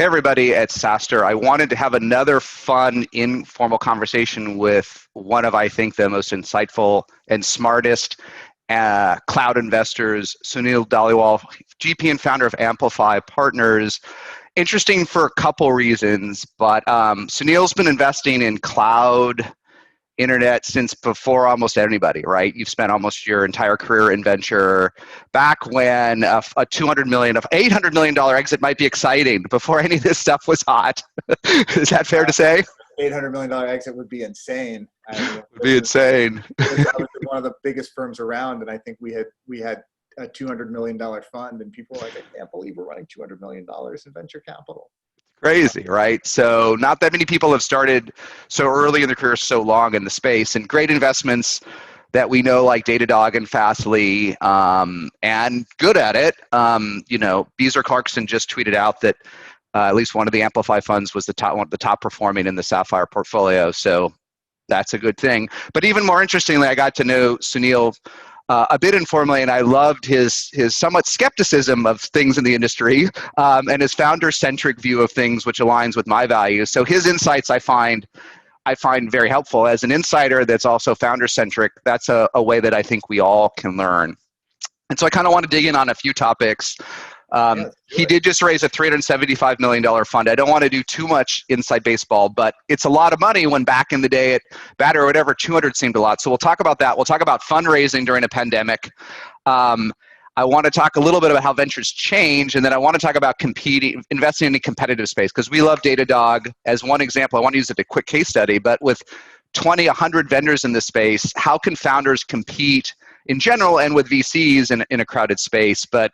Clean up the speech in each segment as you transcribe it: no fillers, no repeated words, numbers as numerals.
Hey everybody, it's SaaStr. I wanted to have another fun, informal conversation with one of, I think, the most insightful and smartest cloud investors, Sunil Dhaliwal, GP and founder of Amplify Partners. Interesting for a couple reasons, but Sunil's been investing in cloud internet since before almost anybody, right? You've spent almost your entire career in venture. Back when a $200 million, $800 million exit might be exciting before any of this stuff was hot. Is that fair to say? $800 million exit would be insane. Would be insane. It was one of the biggest firms around, and I think we had a $200 million fund, and people were like, I can't believe we're running $200 million in venture capital. Crazy, right? So not that many people have started so early in their career, so long in the space, and great investments that we know like Datadog and Fastly, and good at it. Beezer Clarkson just tweeted out that at least one of the Amplify funds was one of the top performing in the Sapphire portfolio. So that's a good thing. But even more interestingly, I got to know Sunil a bit informally, and I loved his somewhat skepticism of things in the industry, and his founder-centric view of things, which aligns with my values. So his insights I find very helpful. As an insider that's also founder-centric, that's a way that I think we all can learn. And so I kind of want to dig in on a few topics. He did just raise a $375 million fund. I don't want to do too much inside baseball, but it's a lot of money when back in the day at BAT or whatever, 200 seemed a lot. So we'll talk about that. We'll talk about fundraising during a pandemic. I want to talk a little bit about how ventures change, and then I want to talk about investing in a competitive space, because we love Datadog. As one example, I want to use it as a quick case study, but with 100 vendors in this space, how can founders compete in general and with VCs in a crowded space? But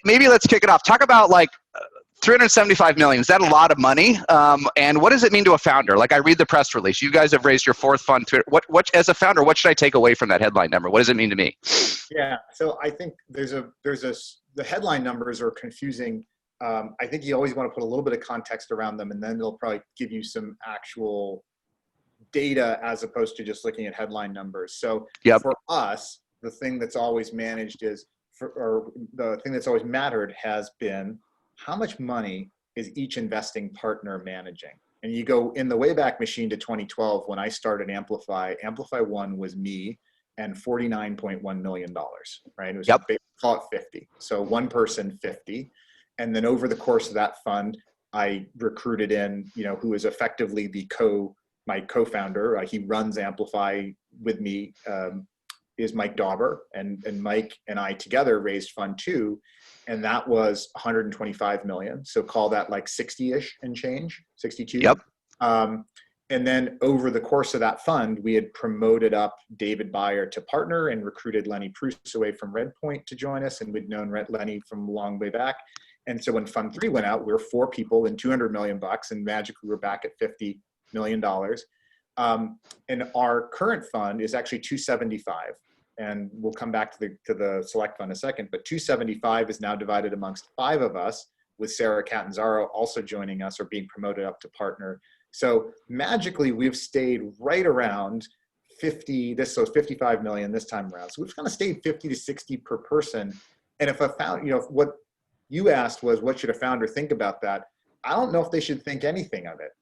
maybe let's kick it off. Talk about like 375 million. Is that a lot of money? And what does it mean to a founder? Like I read the press release. You guys have raised your fourth fund. What as a founder, what should I take away from that headline number? What does it mean to me? Yeah. So I think the headline numbers are confusing. I think you always want to put a little bit of context around them, and then they'll probably give you some actual data as opposed to just looking at headline numbers. So For us, the thing that's always managed the thing that's always mattered has been how much money is each investing partner managing? And you go in the Wayback Machine to 2012 when I started Amplify. Amplify 1 was me and $49.1 million, right? It was call it 50. So one person 50. And then over the course of that fund, I recruited in, who is effectively my co-founder. He runs Amplify with me, is Mike Dauber, and Mike and I together raised fund 2, and that was 125 million. So call that like 60-ish and change, 62. Yep. And then over the course of that fund, we had promoted up David Byer to partner and recruited Lenny Pruce away from Redpoint to join us, and we'd known Lenny from a long way back. And so when fund 3 went out, we were 4 people and 200 million bucks, and magically we were back at $50 million. And our current fund is actually 275. And we'll come back to the select fund in a second, but 275 is now divided amongst 5 of us, with Sarah Catanzaro also joining us or being promoted up to partner. So magically we've stayed right around 50, so 55 million this time around. So we've kind of stayed 50 to 60 per person. And if what you asked was, what should a founder think about that? I don't know if they should think anything of it.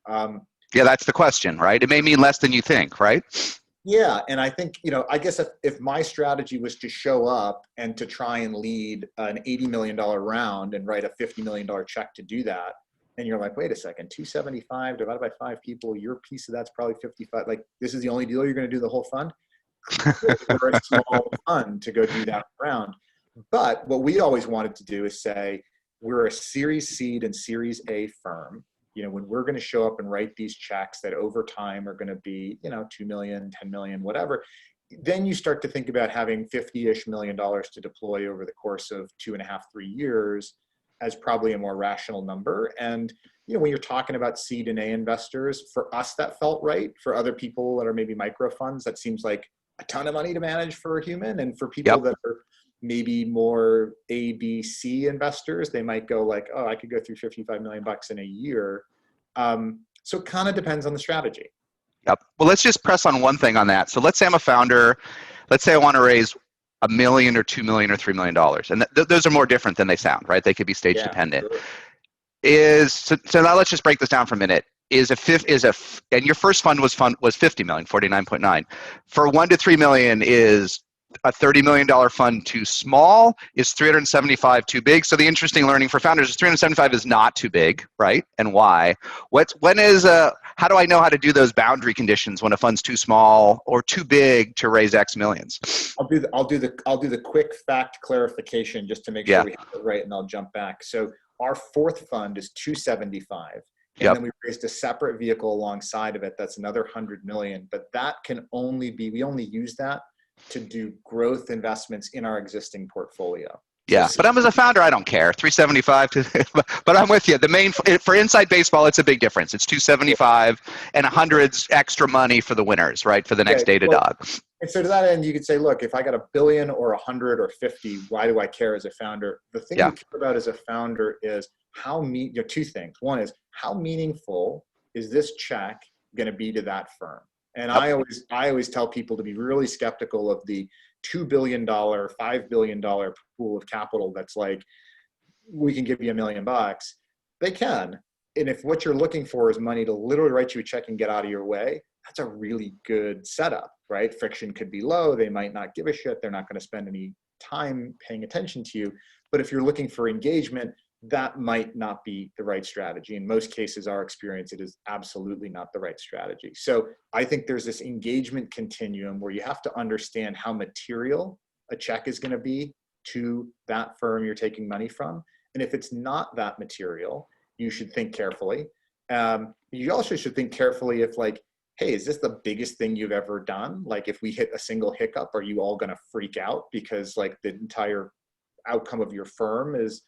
Yeah, that's the question, right? It may mean less than you think, right? Yeah, and I think, I guess if my strategy was to show up and to try and lead an $80 million round and write a $50 million check to do that, and you're like, wait a second, 275 divided by 5 people, your piece of that's probably 55. Like, this is the only deal you're going to do the whole fund? We're a small fund to go do that round. But what we always wanted to do is say, we're a Series Seed and Series A firm. When we're going to show up and write these checks that over time are going to be, 2 million, 10 million, whatever, then you start to think about having $50-ish million to deploy over the course of 2.5, 3 years as probably a more rational number. And, when you're talking about seed and A investors, for us, that felt right. For other people that are maybe micro funds, that seems like a ton of money to manage for a human. And for people that are maybe more A, B, C investors, they might go like, oh, I could go through 55 million bucks in a year. So it kind of depends on the strategy. Yep. Well, let's just press on one thing on that. So let's say I'm a founder. Let's say I want to raise $1 million or $2 million or $3 million. And those are more different than they sound, right? They could be stage dependent. Sure. So now let's just break this down for a minute. And your first fund was 50 million, 49.9. For 1 to 3 million, is a $30 million fund too small? Is 375 too big? So the interesting learning for founders is 375 is not too big, right? And why? How do I know how to do those boundary conditions when a fund's too small or too big to raise X millions? I'll do the quick fact clarification just to make sure we have it right, and I'll jump back. So our fourth fund is 275. And then we raised a separate vehicle alongside of it that's another 100 million, but that can only be, we only use that to do growth investments in our existing portfolio. Yeah, but I'm as a founder, I don't care. 375, but I'm with you. For inside baseball, it's a big difference. It's 275 and 100's extra money for the winners, right? For the next Datadog. And so to that end, you could say, look, if I got $1 billion or 100 or 50, why do I care as a founder? The thing you care about as a founder is two things. One is, how meaningful is this check going to be to that firm? And I always tell people to be really skeptical of the $2 billion, $5 billion pool of capital that's like, we can give you $1 million. They can. And if what you're looking for is money to literally write you a check and get out of your way, that's a really good setup, right? Friction could be low. They might not give a shit. They're not going to spend any time paying attention to you. But if you're looking for engagement, that might not be the right strategy. In most cases, our experience, it is absolutely not the right strategy. So I think there's this engagement continuum where you have to understand how material a check is going to be to that firm you're taking money from. And if it's not that material, you should think carefully. You also should think carefully if like, hey, is this the biggest thing you've ever done? Like if we hit a single hiccup, are you all going to freak out because like the entire outcome of your firm is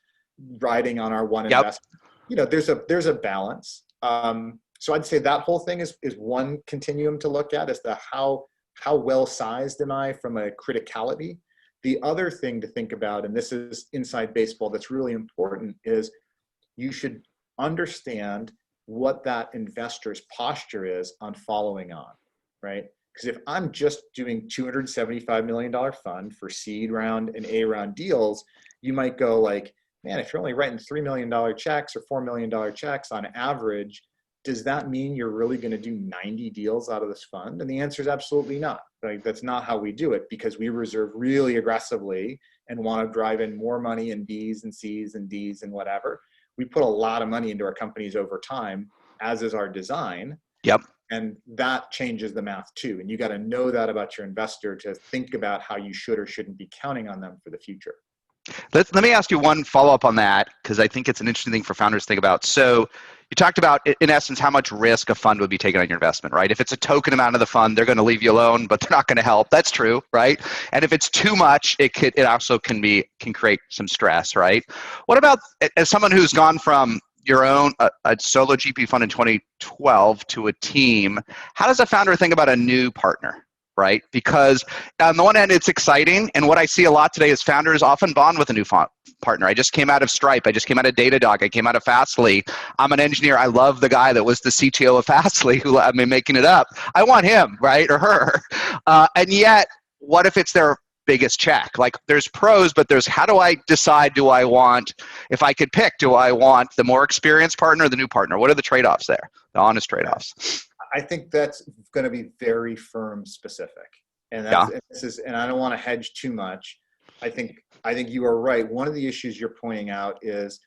riding on our one investment? You know, there's a balance. So I'd say that whole thing is one continuum to look at, as to how well sized am I from a criticality. The other thing to think about, and this is inside baseball that's really important, is you should understand what that investor's posture is on following on, right? Because if I'm just doing $275 million fund for seed round and A round deals, you might go like, man, if you're only writing $3 million checks or $4 million checks on average, does that mean you're really going to do 90 deals out of this fund? And the answer is absolutely not. Like, that's not how we do it, because we reserve really aggressively and want to drive in more money in Bs and Cs and Ds and whatever. We put a lot of money into our companies over time, as is our design. And that changes the math too. And you got to know that about your investor to think about how you should or shouldn't be counting on them for the future. Let me ask you one follow-up on that, because I think it's an interesting thing for founders to think about. So you talked about, in essence, how much risk a fund would be taking on your investment, right? If it's a token amount of the fund, they're going to leave you alone, but they're not going to help. That's true, right? And if it's too much, it also can create some stress, right? What about, as someone who's gone from your own a solo GP fund in 2012 to a team, how does a founder think about a new partner? Right? Because on the one hand, it's exciting. And what I see a lot today is founders often bond with a new partner. I just came out of Stripe. I just came out of Datadog. I came out of Fastly. I'm an engineer. I love the guy that was the CTO of Fastly, who I'm making it up. I want him, right? Or her. And yet, what if it's their biggest check? Like, there's pros, but there's, how do I decide, if I could pick, do I want the more experienced partner or the new partner? What are the trade-offs there? The honest trade-offs. I think that's going to be very firm specific, and and I don't want to hedge too much. I think you are right. One of the issues you're pointing out is,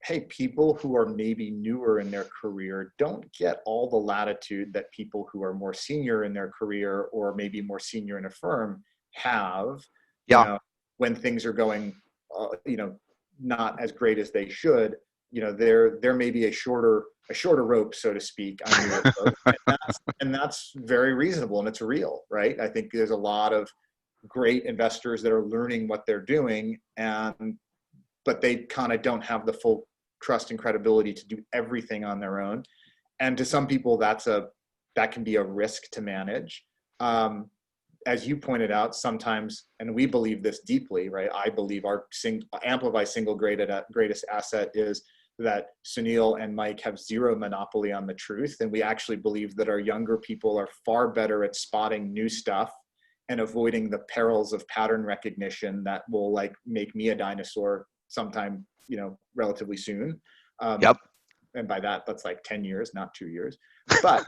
hey, people who are maybe newer in their career don't get all the latitude that people who are more senior in their career or maybe more senior in a firm have. You know, when things are going, not as great as they should. There may be a shorter rope, so to speak, on your rope, and that's very reasonable, and it's real, right? I think there's a lot of great investors that are learning what they're doing, but they kind of don't have the full trust and credibility to do everything on their own. And to some people, that can be a risk to manage. As you pointed out, sometimes, and we believe this deeply, right? I believe our Amplify single greatest asset is that Sunil and Mike have zero monopoly on the truth. And we actually believe that our younger people are far better at spotting new stuff and avoiding the perils of pattern recognition that will like make me a dinosaur sometime relatively soon. Yep. And by that, that's like 10 years, not 2 years. But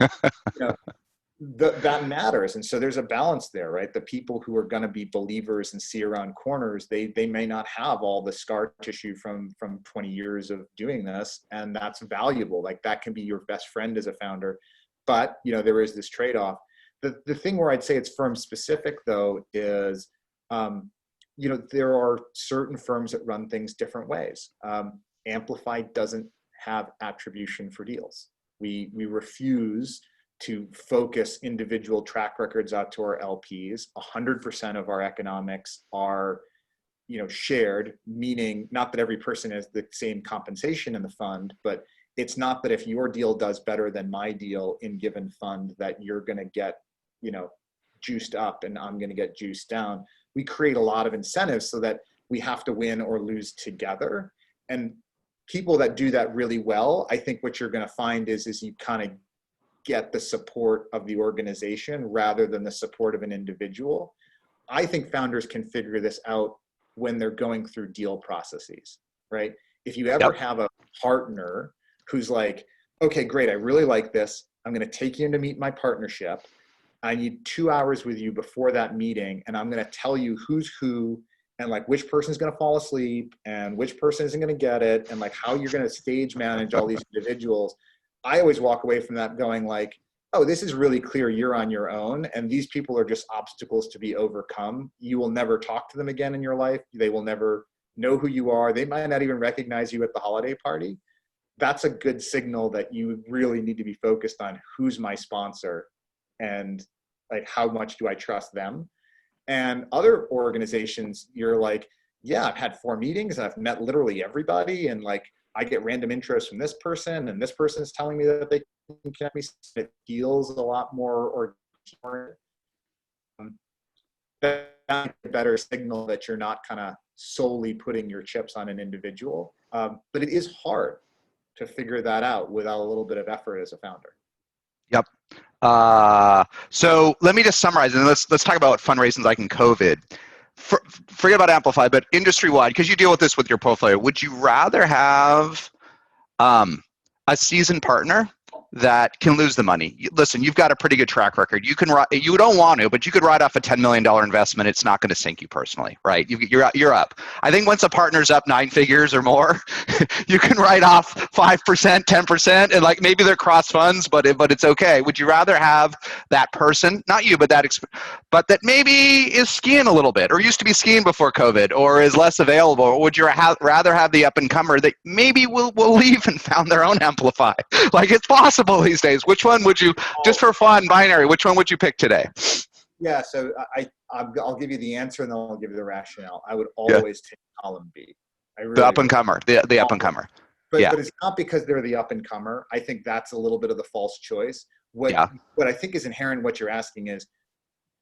that matters. And so there's a balance there, right? The people who are going to be believers and see around corners, they may not have all the scar tissue from 20 years of doing this. And that's valuable. Like that can be your best friend as a founder. But, there is this trade-off. The thing where I'd say it's firm specific though is, there are certain firms that run things different ways. Amplify doesn't have attribution for deals. We refuse to focus individual track records out to our LPs. 100% of our economics are, shared, meaning not that every person has the same compensation in the fund, but it's not that if your deal does better than my deal in given fund that you're going to get, juiced up and I'm going to get juiced down. We create a lot of incentives so that we have to win or lose together. And people that do that really well, I think what you're going to find is you kind of get the support of the organization rather than the support of an individual. I think founders can figure this out when they're going through deal processes, right? If you ever have a partner who's like, okay, great, I really like this. I'm going to take you in to meet my partnership. I need 2 hours with you before that meeting, and I'm going to tell you who's who and like which person's going to fall asleep and which person isn't going to get it and like how you're going to stage manage all these individuals. I always walk away from that going like, oh, this is really clear. You're on your own. And these people are just obstacles to be overcome. You will never talk to them again in your life. They will never know who you are. They might not even recognize you at the holiday party. That's a good signal that you really need to be focused on who's my sponsor and like, how much do I trust them? And other organizations, you're like, yeah, I've had 4 meetings and I've met literally everybody. And like, I get random interest from this person and this person is telling me that they can connect me. It feels a lot more that's a better signal that you're not kind of solely putting your chips on an individual. But it is hard to figure that out without a little bit of effort as a founder. Yep. So let me just summarize, and let's talk about fundraising like in COVID. Forget about Amplify, but industry-wide, because you deal with this with your portfolio, would you rather have a seasoned partner that can lose the money? Listen, you've got a pretty good track record. You don't want to, but you could write off a $10 million investment. It's not going to sink you personally, right? You're up. I think once a partner's up 9 figures or more, you can write off 5%, 10%, and like maybe they're cross funds, but it's okay. Would you rather have that person, not you, but but that maybe is skiing a little bit, or used to be skiing before COVID, or is less available? Or would you rather have the up and comer that maybe will leave and found their own Amplify? Like it's possible these days. Which one would you, just for fun, binary, which one would you pick today? Yeah, so I'll give you the answer and then I'll give you the rationale. I would always take column B. The up and comer, the up and comer. But it's not because they're the up and comer. I think that's a little bit of the false choice. What I think is inherent in what you're asking is,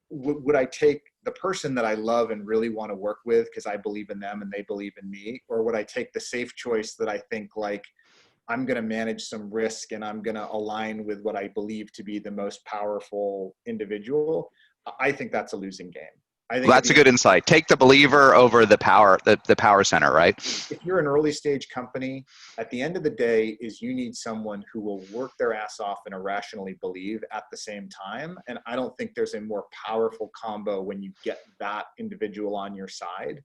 would I take the person that I love and really want to work with because I believe in them and they believe in me, or would I take the safe choice that I think like I'm going to manage some risk and I'm going to align with what I believe to be the most powerful individual? I think that's a losing game. I think that's a good insight. Take the believer over the power center, right? If you're an early stage company, at the end of the day is you need someone who will work their ass off and irrationally believe at the same time. And I don't think there's a more powerful combo when you get that individual on your side.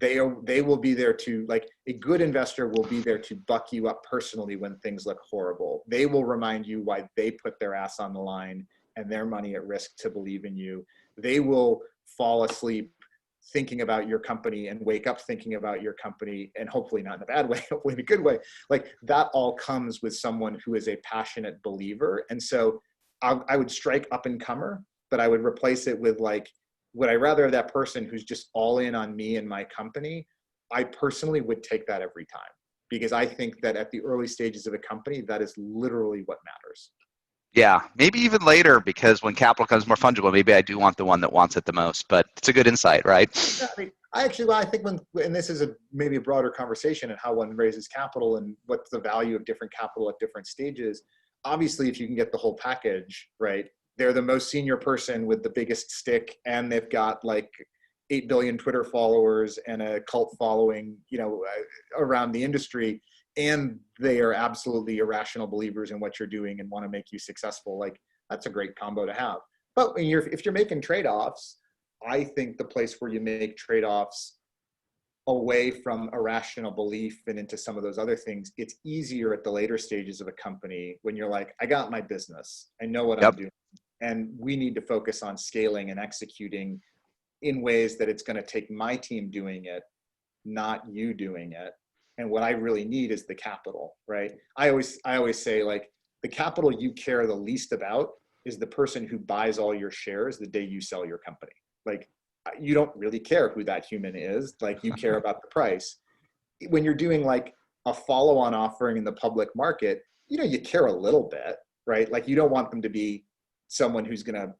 They will be there to, like, a good investor will be there to buck you up personally when things look horrible. They will remind you why they put their ass on the line and their money at risk to believe in you. They will fall asleep thinking about your company and wake up thinking about your company, and hopefully not in a bad way, hopefully in a good way. Like, that all comes with someone who is a passionate believer. And so I would strike up and comer, but I would replace it with, like, would I rather have that person who's just all in on me and my company? I personally would take that every time, because I think that at the early stages of a company, that is literally what matters. Yeah, maybe even later, because when capital becomes more fungible, maybe I do want the one that wants it the most, but it's a good insight, right? Yeah, I think and this is maybe a broader conversation on how one raises capital and what's the value of different capital at different stages. Obviously, if you can get the whole package, right, they're the most senior person with the biggest stick, and they've got, like, 8 billion Twitter followers and a cult following, around the industry, and they are absolutely irrational believers in what you're doing and want to make you successful. Like, that's a great combo to have. But if you're making trade-offs, I think the place where you make trade-offs away from irrational belief and into some of those other things, it's easier at the later stages of a company when you're like, I got my business, I know what I'm doing, and we need to focus on scaling and executing in ways that it's going to take my team doing it, not you doing it. And what I really need is the capital, right? I always say, like, the capital you care the least about is the person who buys all your shares the day you sell your company. Like, you don't really care who that human is. Like, you care about the price. When you're doing like a follow-on offering in the public market, you care a little bit, right? Like, you don't want them to be someone who's going to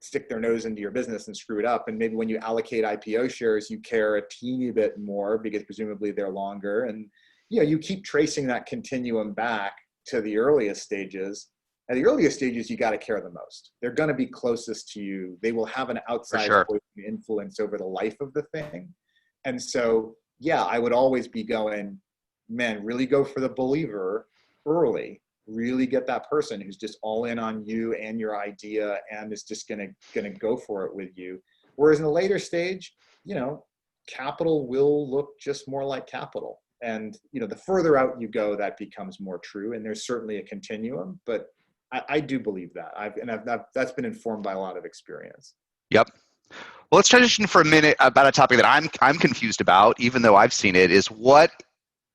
stick their nose into your business and screw it up. And maybe when you allocate IPO shares, you care a teeny bit more because presumably they're longer. And, you keep tracing that continuum back to the earliest stages. At the earliest stages, you got to care the most. They're going to be closest to you. They will have an outsized influence over the life of the thing. And so, yeah, I would always be going, man, really go for the believer early. Really get that person who's just all in on you and your idea and is just gonna go for it with you. Whereas in the later stage, capital will look just more like capital. And the further out you go, that becomes more true. And there's certainly a continuum, but I do believe that. That's been informed by a lot of experience. Yep. Well, let's transition for a minute about a topic that I'm confused about, even though I've seen it, is what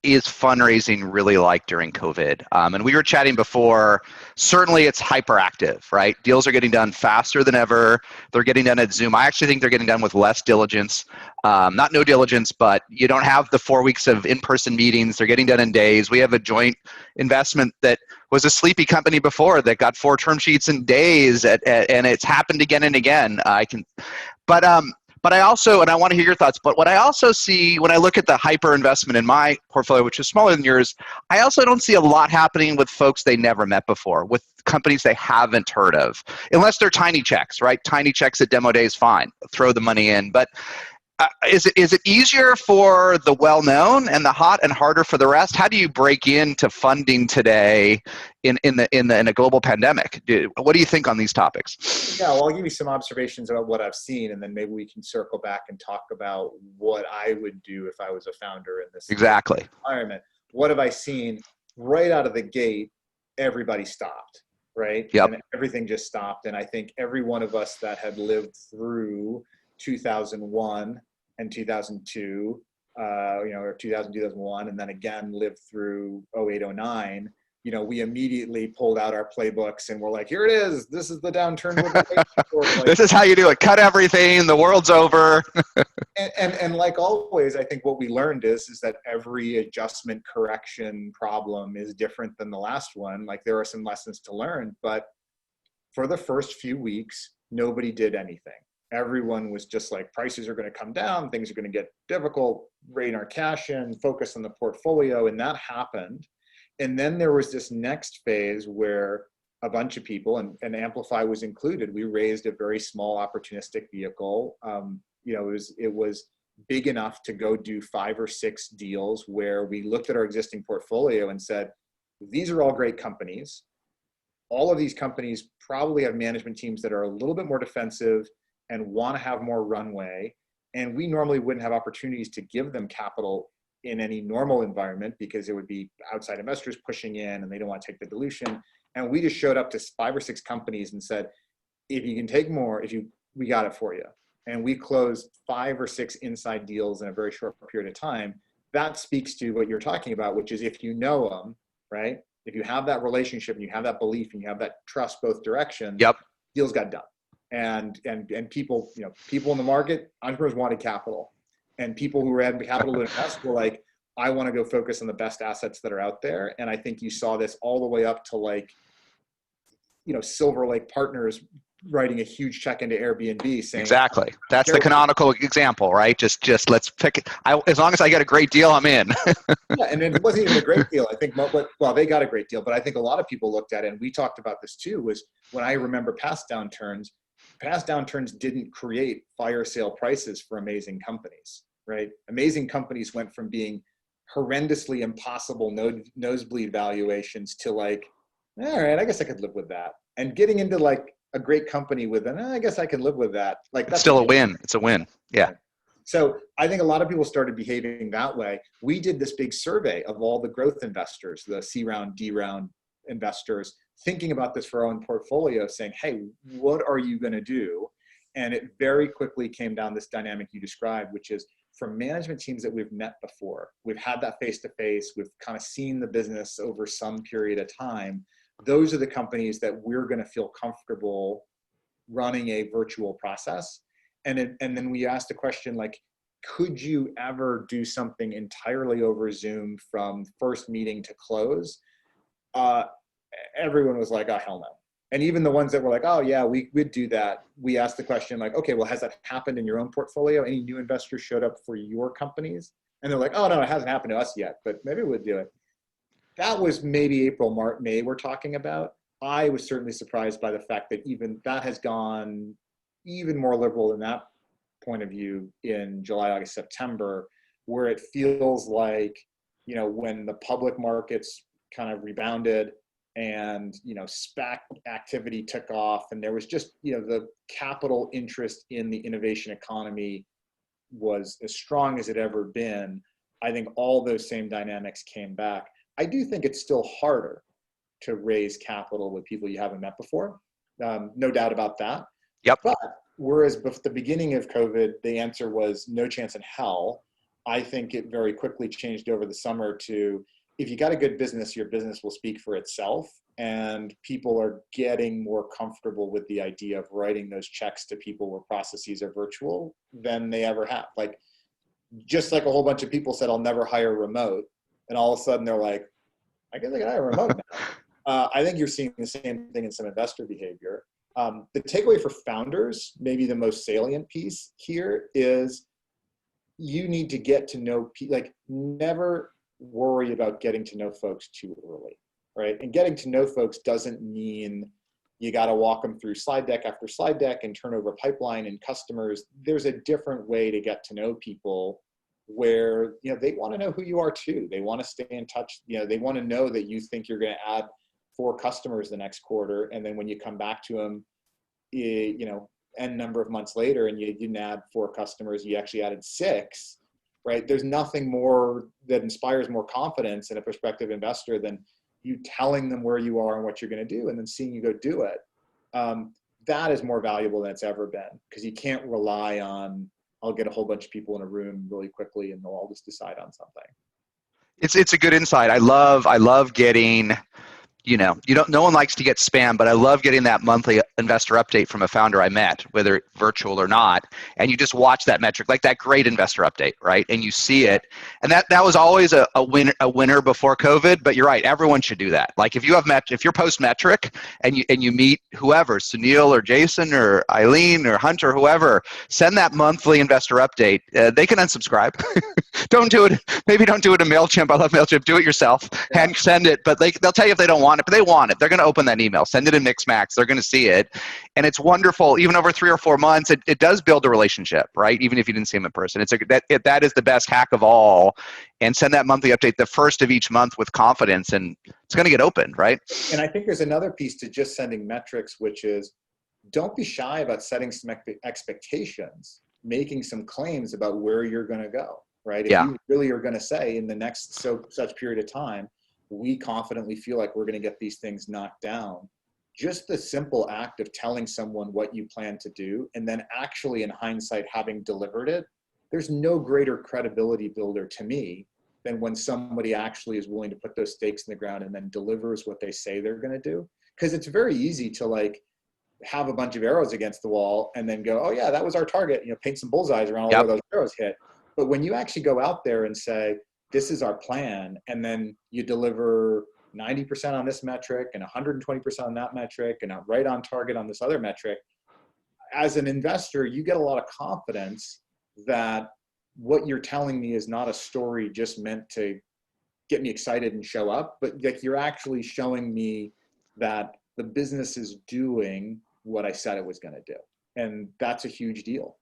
is fundraising really like during COVID? And we were chatting before, certainly it's hyperactive, right? Deals are getting done faster than ever. They're getting done at Zoom. I actually think they're getting done with less diligence. Not no diligence, but you don't have the 4 weeks of in-person meetings. They're getting done in days. We have a joint investment that was a sleepy company before that got 4 term sheets in days, and it's happened again and again. But I also, and I want to hear your thoughts, but what I also see when I look at the hyper investment in my portfolio, which is smaller than yours, I also don't see a lot happening with folks they never met before, with companies they haven't heard of, unless they're tiny checks, right? Tiny checks at demo days, fine, throw the money in. But is it easier for the well-known and the hot and harder for the rest? How do you break into funding today in a global pandemic? What do you think on these topics? Yeah, well, I'll give you some observations about what I've seen, and then maybe we can circle back and talk about what I would do if I was a founder in this environment. What have I seen? Right out of the gate, everybody stopped, right? Yep. And everything just stopped. And I think every one of us that had lived through 2001 and 2002, or 2000, 2001, and then again lived through 08, 09, we immediately pulled out our playbooks and we're like, here it is. This is the downturn. This is how you do it. Cut everything. The world's over. and like always, I think what we learned is that every adjustment correction problem is different than the last one. Like, there are some lessons to learn, but for the first few weeks, nobody did anything. Everyone was just like, prices are going to come down, things are going to get difficult, rein our cash in, focus on the portfolio, and that happened. And then there was this next phase where a bunch of people, and Amplify was included, we raised a very small opportunistic vehicle. It was big enough to go do 5 or 6 deals where we looked at our existing portfolio and said, these are all great companies. All of these companies probably have management teams that are a little bit more defensive and want to have more runway. And we normally wouldn't have opportunities to give them capital in any normal environment because it would be outside investors pushing in and they don't want to take the dilution. And we just showed up to 5 or 6 companies and said, if you can take more, we got it for you. And we closed 5 or 6 inside deals in a very short period of time. That speaks to what you're talking about, which is if you know them, right? If you have that relationship and you have that belief and you have that trust both directions, deals got done. And people, people in the market, entrepreneurs wanted capital, and people who had capital to invest were like, I want to go focus on the best assets that are out there. And I think you saw this all the way up to like, Silver Lake Partners writing a huge check into Airbnb saying, exactly. That's the canonical example, right? Just let's pick it. As long as I get a great deal, I'm in. Yeah, and it wasn't even a great deal. I think, they got a great deal, but I think a lot of people looked at it, and we talked about this too, was when I remember past downturns, past downturns didn't create fire sale prices for amazing companies, right? Amazing companies went from being horrendously impossible nosebleed valuations to like, all right, I guess I could live with that. And getting into like a great company with an, I guess I can live with that. Like, It's that's still a win. It's a win. Yeah. So I think a lot of people started behaving that way. We did this big survey of all the growth investors, the C round, D round investors, thinking about this for our own portfolio, saying, hey, what are you going to do? And it very quickly came down this dynamic you described, which is from management teams that we've met before, we've had that face-to-face, we've kind of seen the business over some period of time. Those are the companies that we're going to feel comfortable running a virtual process. And then we asked the question, like, could you ever do something entirely over Zoom from first meeting to close? Everyone was like, oh, hell no. And even the ones that were like, oh yeah, we would do that. We asked the question like, okay, well, has that happened in your own portfolio? Any new investors showed up for your companies? And they're like, oh no, it hasn't happened to us yet, but maybe we'll do it. That was maybe April, March, May we're talking about. I was certainly surprised by the fact that even that has gone even more liberal in that point of view in July, August, September, where it feels like, you know, when the public markets kind of rebounded and, you know, SPAC activity took off and there was just, you know, the capital interest in the innovation economy was as strong as it ever been. I think all those same dynamics came back. I do think it's still harder to raise capital with people you haven't met before. No doubt about that. Yep. But whereas at the beginning of COVID, the answer was no chance in hell, I think it very quickly changed over the summer to, if you got a good business, your business will speak for itself. And people are getting more comfortable with the idea of writing those checks to people where processes are virtual than they ever have. Like, just like a whole bunch of people said, I'll never hire remote. And all of a sudden they're like, I guess I can hire remote now. I think you're seeing the same thing in some investor behavior. The takeaway for founders, maybe the most salient piece here, is you need to get to know people. Like, never worry about getting to know folks too early, right? And getting to know folks doesn't mean you got to walk them through slide deck after slide deck and turn over pipeline and customers. There's a different way to get to know people where, you know, they want to know who you are too. They want to stay in touch. You know, they want to know that you think you're going to add 4 customers the next quarter. And then when you come back to them, you know, N number of months later and you didn't add 4 customers, you actually added 6, right? There's nothing more that inspires more confidence in a prospective investor than you telling them where you are and what you're going to do and then seeing you go do it. That is more valuable than it's ever been, because you can't rely on, I'll get a whole bunch of people in a room really quickly and they'll all just decide on something. It's a good insight. I love getting, you know, no one likes to get spam, but I love getting that monthly investor update from a founder I met, whether virtual or not. And you just watch that metric, like that great investor update, right? And you see it. And that was always a winner before COVID, but you're right, everyone should do that. Like, if you're post metric and you meet whoever, Sunil or Jason or Eileen or Hunter, whoever, send that monthly investor update. They can unsubscribe. Don't do it. Maybe don't do it in MailChimp. I love MailChimp. Do it yourself. Yeah. And send it. But they'll tell you if they don't want it, but they want it. They're going to open that email. Send it in Mixmax. They're going to see it. And it's wonderful. Even over 3 or 4 months, it does build a relationship, right? Even if you didn't see them in person. That is the best hack of all. And send that monthly update the first of each month with confidence, and it's going to get opened, right? And I think there's another piece to just sending metrics, which is, don't be shy about setting some expectations, making some claims about where you're going to go. Right? If you really are going to say in the next such period of time, we confidently feel like we're going to get these things knocked down, just the simple act of telling someone what you plan to do and then actually in hindsight having delivered it, there's no greater credibility builder to me than when somebody actually is willing to put those stakes in the ground and then delivers what they say they're going to do. Because it's very easy to like have a bunch of arrows against the wall and then go, oh yeah, that was our target, you know, paint some bullseyes around where those arrows hit. But when you actually go out there and say, this is our plan, and then you deliver 90% on this metric and 120% on that metric and right on target on this other metric, as an investor, you get a lot of confidence that what you're telling me is not a story just meant to get me excited and show up, but like you're actually showing me that the business is doing what I said it was going to do. And that's a huge deal.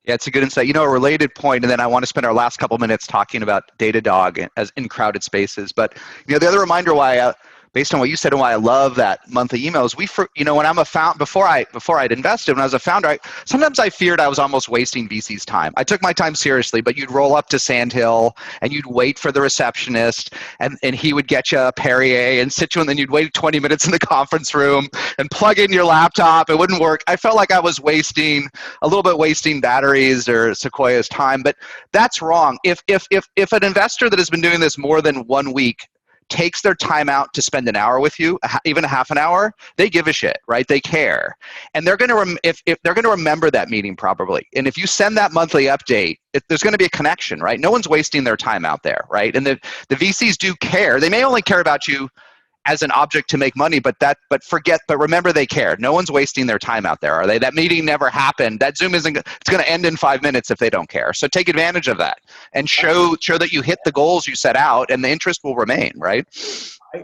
Yeah, it's a good insight. A related point, and then I want to spend our last couple minutes talking about Datadog as in crowded spaces. But the other reminder why, based on what you said and why I love that monthly emails, when I'm a founder, before I'd invested, when I was a founder, sometimes I feared I was almost wasting VC's time. I took my time seriously, but you'd roll up to Sand Hill and you'd wait for the receptionist, and he would get you a Perrier and sit you, and then you'd wait 20 minutes in the conference room and plug in your laptop. It wouldn't work. I felt like I was wasting batteries or Sequoia's time, but that's wrong. If an investor that has been doing this more than 1 week takes their time out to spend an hour with you, even a half an hour, they give a shit, right? They care, and they're going to if they're going to remember that meeting probably. And if you send that monthly update, there's going to be a connection, right? No one's wasting their time out there, right? And the VCs do care. They may only care about you as an object to make money, but remember they care. No one's wasting their time out there, are they? That meeting never happened. That Zoom it's going to end in 5 minutes if they don't care. So take advantage of that and show that you hit the goals you set out, and the interest will remain, right?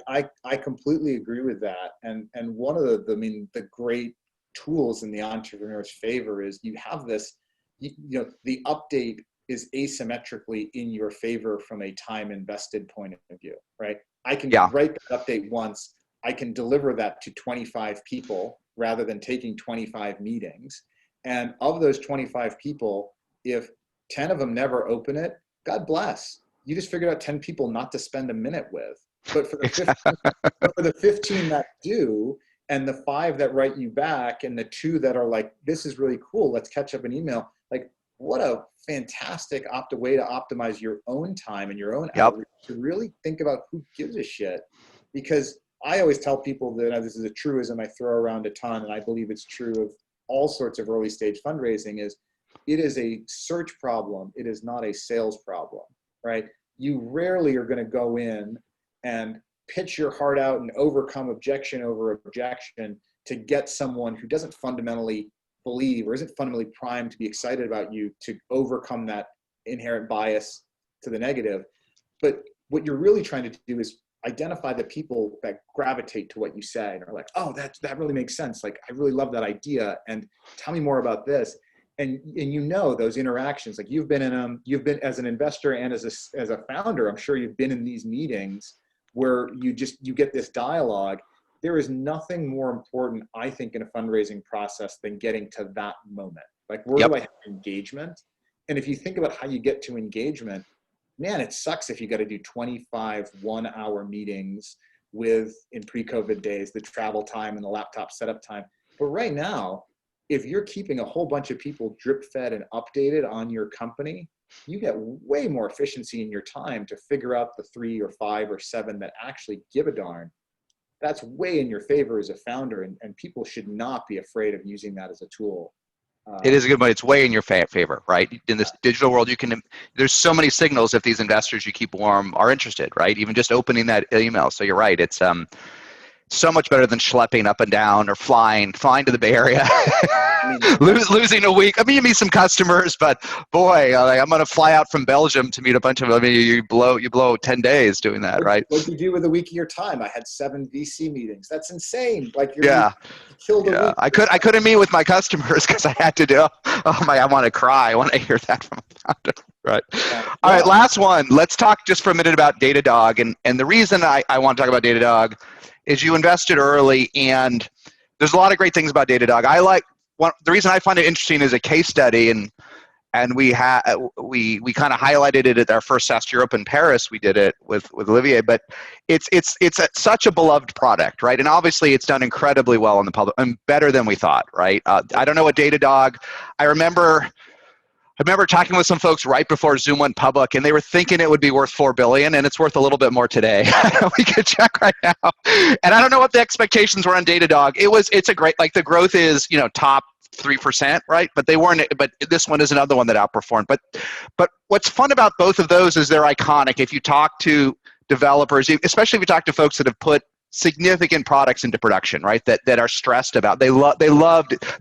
I completely agree with that. And one of the great tools in the entrepreneur's favor is you have this, the update is asymmetrically in your favor from a time invested point of view, right? I can write that update once. I can deliver that to 25 people rather than taking 25 meetings. And of those 25 people, if 10 of them never open it, God bless. You just figured out 10 people not to spend a minute with. But for the 15 that do, and the 5 that write you back, and the 2 that are like, this is really cool, let's catch up an email. Like, what a fantastic way to optimize your own time and your own outreach, to really think about who gives a shit. Because I always tell people that this is a truism I throw around a ton, and I believe it's true of all sorts of early stage fundraising, is it is a search problem. It is not a sales problem, right? You rarely are going to go in and pitch your heart out and overcome objection over objection to get someone who doesn't fundamentally believe or isn't fundamentally primed to be excited about you, to overcome that inherent bias to the negative. But what you're really trying to do is identify the people that gravitate to what you say and are like, oh, that really makes sense. Like, I really love that idea, and tell me more about this. And those interactions, like you've been in them, you've been as an investor and as a founder, I'm sure you've been in these meetings where you get this dialogue. There is nothing more important, I think, in a fundraising process than getting to that moment. Like, where do I have engagement? And if you think about how you get to engagement, man, it sucks if you got to do 25 1-hour meetings in pre-COVID days, the travel time and the laptop setup time. But right now, if you're keeping a whole bunch of people drip fed and updated on your company, you get way more efficiency in your time to figure out the 3 or 5 or 7 that actually give a darn. That's way in your favor as a founder, and people should not be afraid of using that as a tool. It is a good point. It's way in your favor, right? In this digital world, there's so many signals if these investors you keep warm are interested, right? Even just opening that email. So you're right. It's so much better than schlepping up and down or flying to the Bay Area, losing a week. I mean, you meet some customers, but boy, I'm going to fly out from Belgium to meet a bunch of. I mean, you blow 10 days doing that, right? What do you do with a week of your time? I had 7 VC meetings. That's insane. Like, you killed a week. I couldn't meet with my customers because I had to do. I want to cry. I want to hear that from a founder. Right. All right. Last one. Let's talk just for a minute about Datadog, and the reason I want to talk about Datadog is you invested early, and there's a lot of great things about Datadog. The reason I find it interesting is a case study, and we kind of highlighted it at our first SaaStr Europe in Paris. We did it with Olivier, but it's such a beloved product, right? And obviously it's done incredibly well in the public and better than we thought, right? I don't know what Datadog. I remember talking with some folks right before Zoom went public, and they were thinking it would be worth $4 billion, and it's worth a little bit more today. We could check right now. And I don't know what the expectations were on Datadog. It's a great, like, the growth is, top 3%, right? But this one is another one that outperformed. But what's fun about both of those is they're iconic. If you talk to developers, especially if you talk to folks that have put significant products into production, right? That are stressed about. They loved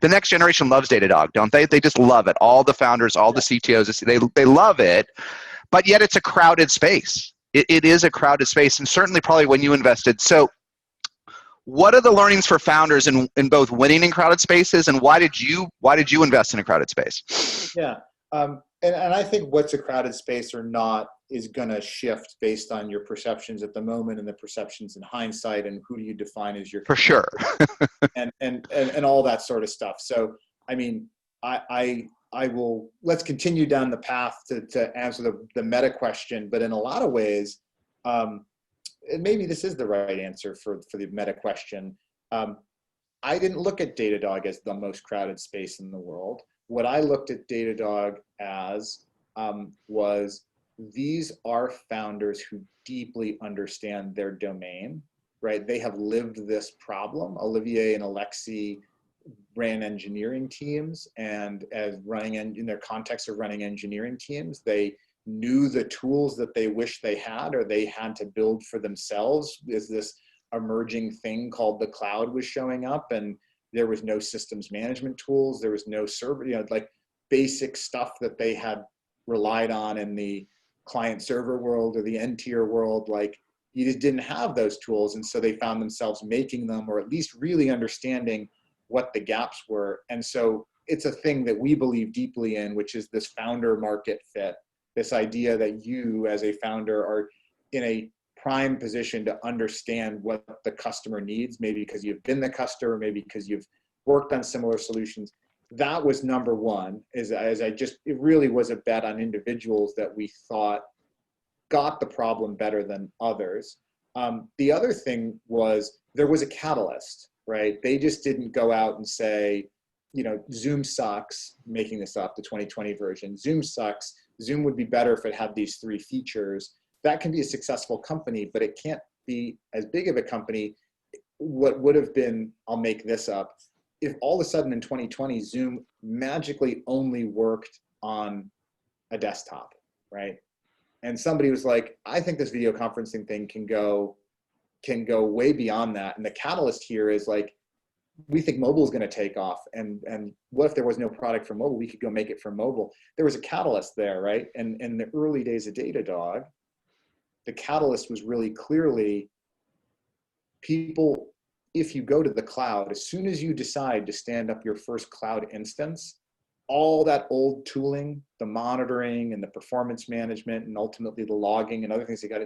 the next generation loves Datadog, don't they? They just love it. All the founders, all the CTOs, they love it. But yet it's a crowded space. It is a crowded space, and certainly probably when you invested. So what are the learnings for founders in both winning in crowded spaces, and why did you invest in a crowded space? Yeah. And I think what's a crowded space or not is going to shift based on your perceptions at the moment and the perceptions in hindsight, and who do you define as your For sure. and all that sort of stuff. So, I mean, I will, let's continue down the path to answer the meta question, but in a lot of ways, and maybe this is the right answer for the meta question. I didn't look at Datadog as the most crowded space in the world. What I looked at Datadog as was, these are founders who deeply understand their domain, right? They have lived this problem. Olivier and Alexi ran engineering teams, and as running in their context of running engineering teams, they knew the tools that they wish they had, or they had to build for themselves. Is this emerging thing called the cloud was showing up, and there was no systems management tools. There was no server, like basic stuff that they had relied on in the client server world or the end tier world. Like, you just didn't have those tools. And so they found themselves making them, or at least really understanding what the gaps were. And so it's a thing that we believe deeply in, which is this founder market fit, this idea that you as a founder are in a prime position to understand what the customer needs, maybe because you've been the customer, maybe because you've worked on similar solutions. That was number one, it really was a bet on individuals that we thought got the problem better than others. The other thing was, there was a catalyst, right? They just didn't go out and say, Zoom sucks, making this up, the 2020 version. Zoom sucks. Zoom would be better if it had these 3 features. That can be a successful company, but it can't be as big of a company. What would have been, I'll make this up, if all of a sudden in 2020, Zoom magically only worked on a desktop, right? And somebody was like, I think this video conferencing thing can go way beyond that. And the catalyst here is like, we think mobile is going to take off. And what if there was no product for mobile? We could go make it for mobile. There was a catalyst there, right? And in the early days of Datadog, the catalyst was really clearly people, if you go to the cloud, as soon as you decide to stand up your first cloud instance, all that old tooling, the monitoring and the performance management and ultimately the logging and other things you got,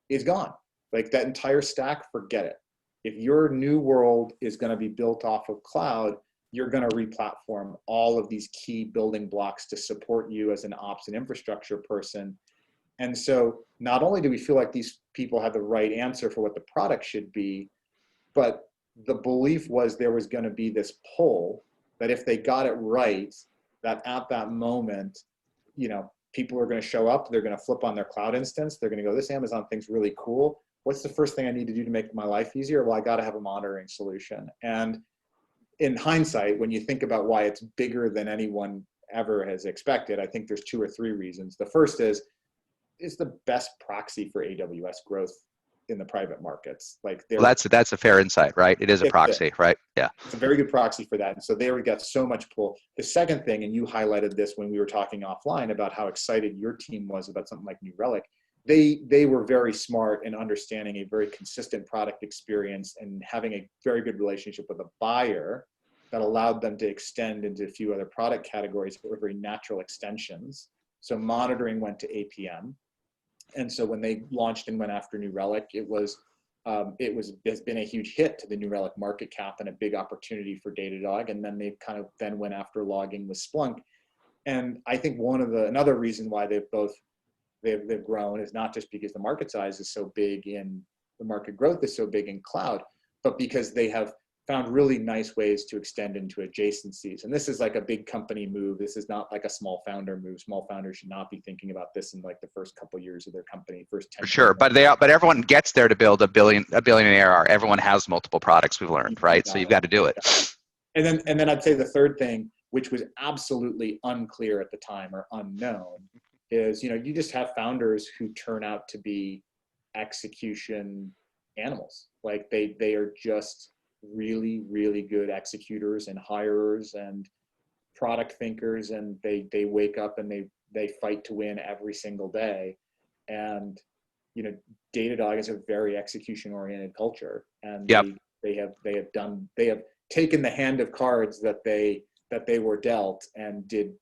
is gone. Like, that entire stack, forget it. If your new world is going to be built off of cloud, you're going to re-platform all of these key building blocks to support you as an ops and infrastructure person. And so not only do we feel like these people had the right answer for what the product should be, but the belief was there was going to be this pull that if they got it right, that at that moment, people are going to show up, they're going to flip on their cloud instance, they're going to go, this Amazon thing's really cool. What's the first thing I need to do to make my life easier? Well, I got to have a monitoring solution. And in hindsight, when you think about why it's bigger than anyone ever has expected, I think there's 2 or 3 reasons. The first is, it's the best proxy for AWS growth in the private markets. Like, That's a fair insight, right? It is a proxy, right? Yeah. It's a very good proxy for that. And so there we got so much pull. The second thing, and you highlighted this when we were talking offline about how excited your team was about something like New Relic, they were very smart in understanding a very consistent product experience and having a very good relationship with a buyer that allowed them to extend into a few other product categories that were very natural extensions. So monitoring went to APM. And so when they launched and went after New Relic, it's been a huge hit to the New Relic market cap and a big opportunity for Datadog. And then they kind of then went after logging with Splunk. And I think another reason why they've grown is not just because the market size is so big in the market growth is so big in cloud, but because they have found really nice ways to extend into adjacencies. And this is like a big company move. This is not like a small founder move. Small founders should not be thinking about this in like the first couple of years of their company, first 10 For sure, but everyone gets there to build a billion in ARR. Everyone has multiple products, we've learned, right? So you've got to do it. And then I'd say the third thing, which was absolutely unclear at the time or unknown, is you just have founders who turn out to be execution animals. Like they are just really, really good executors and hirers and product thinkers, and they wake up and they fight to win every single day. And Datadog is a very execution oriented culture, and yep. They have taken the hand of cards that they were dealt and did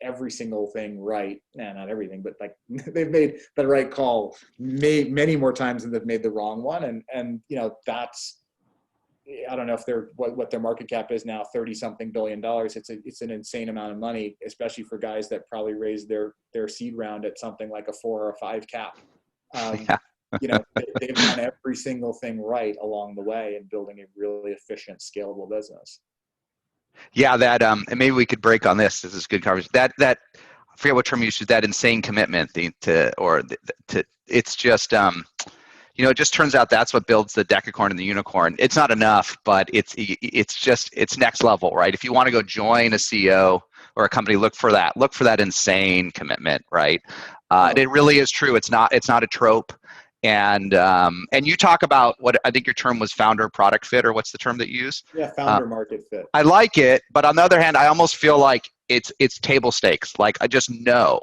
every single thing right. Nah, not everything, but like they've made the right call many more times than they've made the wrong one. And that's, I don't know if they're what their market cap is now, 30 something $billion. It's an insane amount of money, especially for guys that probably raised their seed round at something like a 4 or a 5 cap. They've done every single thing right along the way in building a really efficient, scalable business. Yeah, that and maybe we could break on this. This is good conversation. That I forget what term you used. That insane commitment it's just it just turns out that's what builds the decacorn and the unicorn. It's not enough, but it's next level, right? If you want to go join a CEO or a company, look for that insane commitment, right? It really is true. It's not a trope. And you talk about what I think your term was founder product fit, or what's the term that you use? Yeah, founder market fit. I like it, but on the other hand, I almost feel like it's table stakes. Like I just know.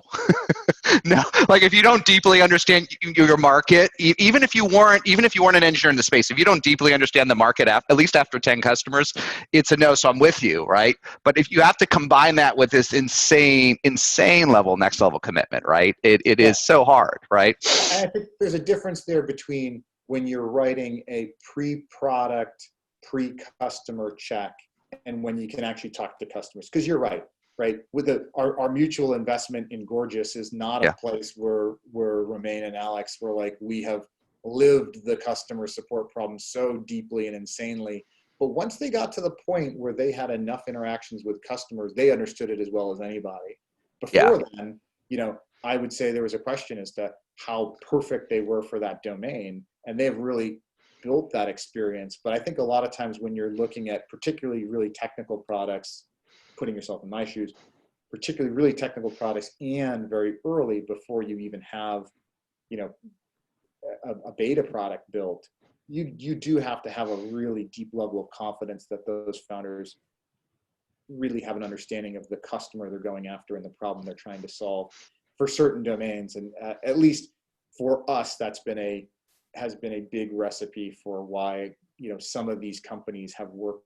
No, like if you don't deeply understand your market, even if you weren't an engineer in the space, if you don't deeply understand the market, at least after 10 customers, it's a no. So I'm with you, right? But if you have to combine that with this insane level, next level commitment, right? It is so hard, right? I think there's a difference there between when you're writing a pre-product, pre-customer check and when you can actually talk to customers. Because you're right? With our mutual investment in Gorgias is not a place where Romain and Alex were like, we have lived the customer support problem so deeply and insanely. But once they got to the point where they had enough interactions with customers, they understood it as well as anybody. Before then, I would say there was a question as to how perfect they were for that domain. And they've really built that experience. But I think a lot of times when you're looking at particularly really technical products, putting yourself in my shoes, particularly really technical products, and very early before you even have, a beta product built, you do have to have a really deep level of confidence that those founders really have an understanding of the customer they're going after and the problem they're trying to solve for certain domains. And at least for us, has been a big recipe for why some of these companies have worked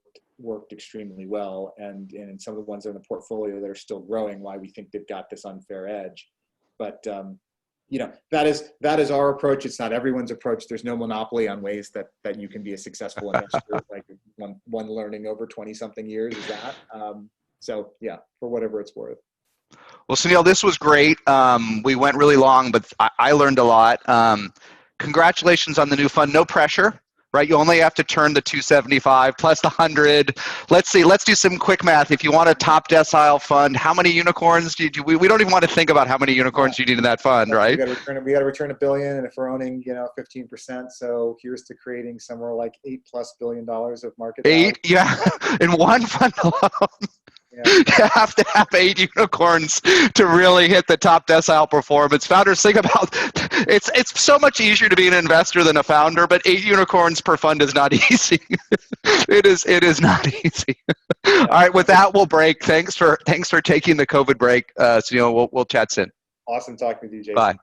extremely well, and some of the ones in the portfolio that are still growing, why we think they've got this unfair edge. But that is our approach. It's not everyone's approach. There's no monopoly on ways that you can be a successful investor. Like one learning over 20 something years is that. So yeah, for whatever it's worth. Well, Sunil, this was great. We went really long, but I learned a lot. Congratulations on the new fund. No pressure, right? You only have to turn the 275 plus the 100. Let's see. Let's do some quick math. If you want a top decile fund, how many unicorns do you? We don't even want to think about how many unicorns you need in that fund, right? We got to return $1 billion, and if we're owning 15%, so here's to creating somewhere like $8+ billion of market value. In one fund alone. You have to have 8 unicorns to really hit the top decile performance. Founders, think about it's so much easier to be an investor than a founder, but 8 unicorns per fund is not easy. It is not easy. All right, with that, we'll break. Thanks for taking the COVID break. So we'll chat soon. Awesome talking with you, Jason. Bye.